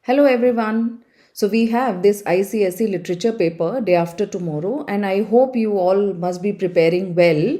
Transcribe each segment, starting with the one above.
Hello everyone. So we have this ICSE literature paper day after tomorrow, and I hope you all must be preparing well.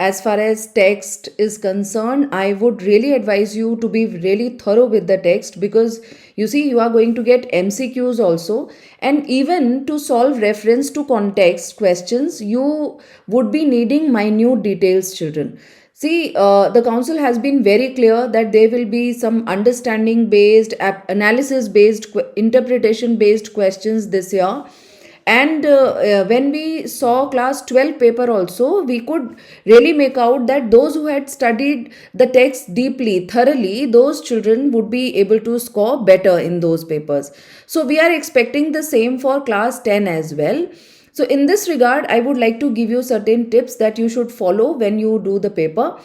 As far as text is concerned, I would really advise you to be really thorough with the text, because you see, you are going to get MCQs also, and even to solve reference to context questions, you would be needing minute details, children. See, the council has been very clear that there will be some understanding based, analysis based, interpretation based questions this year. And when we saw class 12 paper also, we could really make out that those who had studied the text deeply, thoroughly, those children would be able to score better in those papers. So we are expecting the same for class 10 as well. So, in this regard, I would like to give you certain tips that you should follow when you do the paper.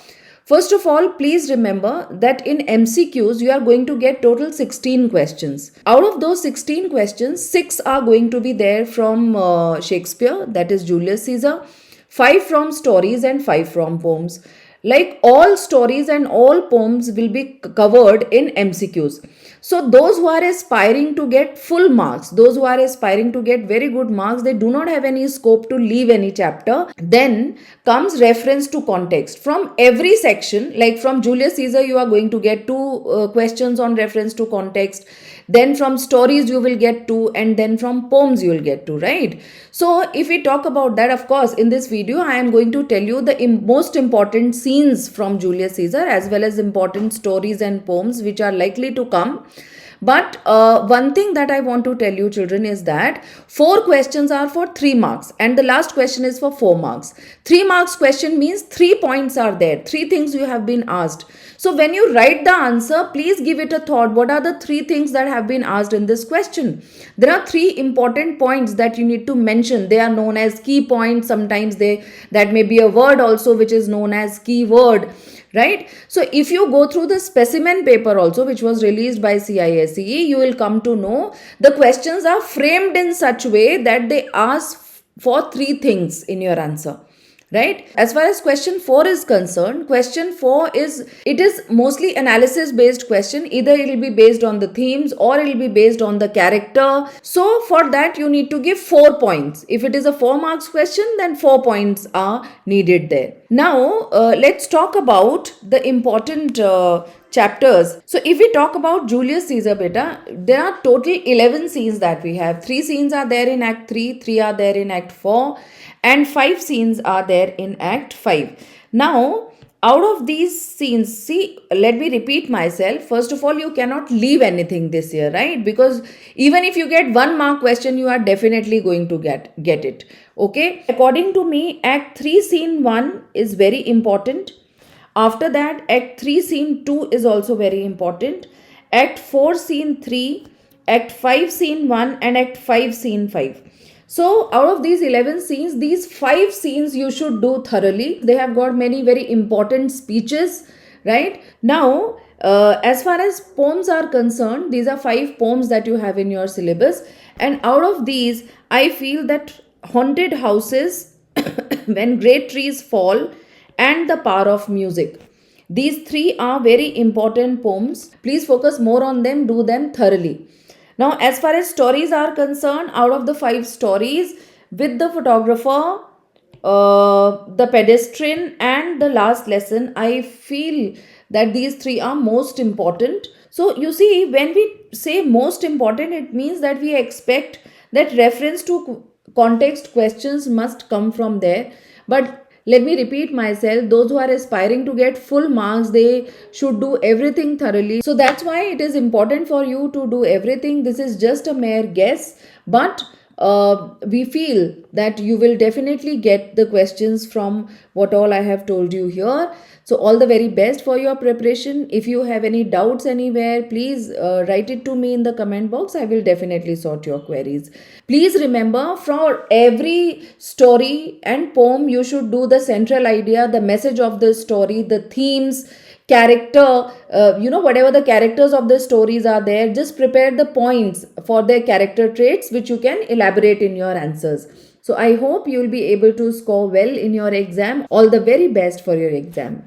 First of all, please remember that in MCQs, you are going to get total 16 questions. Out of those 16 questions, 6 are going to be there from Shakespeare, that is Julius Caesar, 5 from stories, and 5 from poems. Like, all stories and all poems will be covered in MCQs. So those who are aspiring to get full marks, those who are aspiring to get very good marks, they do not have any scope to leave any chapter. Then comes reference to context. From every section, like from Julius Caesar, you are going to get 2 questions on reference to context. Then from stories you will get 2, and then from poems you will get 2, right? So if we talk about that, of course, in this video I am going to tell you the most important scenes from Julius Caesar, as well as important stories and poems which are likely to come. But one thing that I want to tell you, children, is that 4 questions are for 3 marks, and the last question is for 4 marks. 3 marks question means 3 points are there, 3 things you have been asked. So when you write the answer, please give it a thought. What are the 3 things that have been asked in this question? There are 3 important points that you need to mention. They are known as key points. Sometimes that may be a word also which is known as key word, right? So if you go through the specimen paper also, which was released by CISE, you will come to know the questions are framed in such way that they ask for 3 things in your answer, right? As far as question 4 is concerned, question 4 is mostly analysis based question. Either it will be based on the themes or it will be based on the character. So for that you need to give 4 points. If it is a 4 marks question, then 4 points are needed there. Now let's talk about the important chapters. So if we talk about Julius Caesar, beta, there are total 11 scenes that we have. 3 scenes are there in Act 3, 3 are there in Act 4, and 5 scenes are there in Act 5. Now, out of these scenes, see, let me repeat myself. First of all, you cannot leave anything this year, right? Because even if you get 1 mark question, you are definitely going to get it. Okay? According to me, Act 3 scene 1 is very important. After that, Act 3 scene 2 is also very important. Act 4 scene 3, Act 5 scene 1, and Act 5 scene 5. So out of these 11 scenes, these 5 scenes you should do thoroughly. They have got many very important speeches, right? Now, as far as poems are concerned, these are 5 poems that you have in your syllabus. And out of these, I feel that Haunted Houses, When Great Trees Fall, and The Power of Music, these 3 are very important poems. Please focus more on them, do them thoroughly. Now, as far as stories are concerned, out of the 5 stories, with the photographer, the pedestrian, and the last lesson, I feel that these 3 are most important. So, you see, when we say most important, it means that we expect that reference to context questions must come from there. But let me repeat myself, those who are aspiring to get full marks, they should do everything thoroughly. So that's why it is important for you to do everything. This is just a mere guess, but we feel that you will definitely get the questions from what all I have told you here. So all the very best for your preparation. If you have any doubts anywhere, please write it to me in the comment box. I will definitely sort your queries. Please remember, for every story and poem, you should do the central idea, the message of the story, the themes, character, whatever the characters of the stories are there, just prepare the points for their character traits which you can elaborate in your answers. So I hope you will be able to score well in your exam. All the very best for your exam.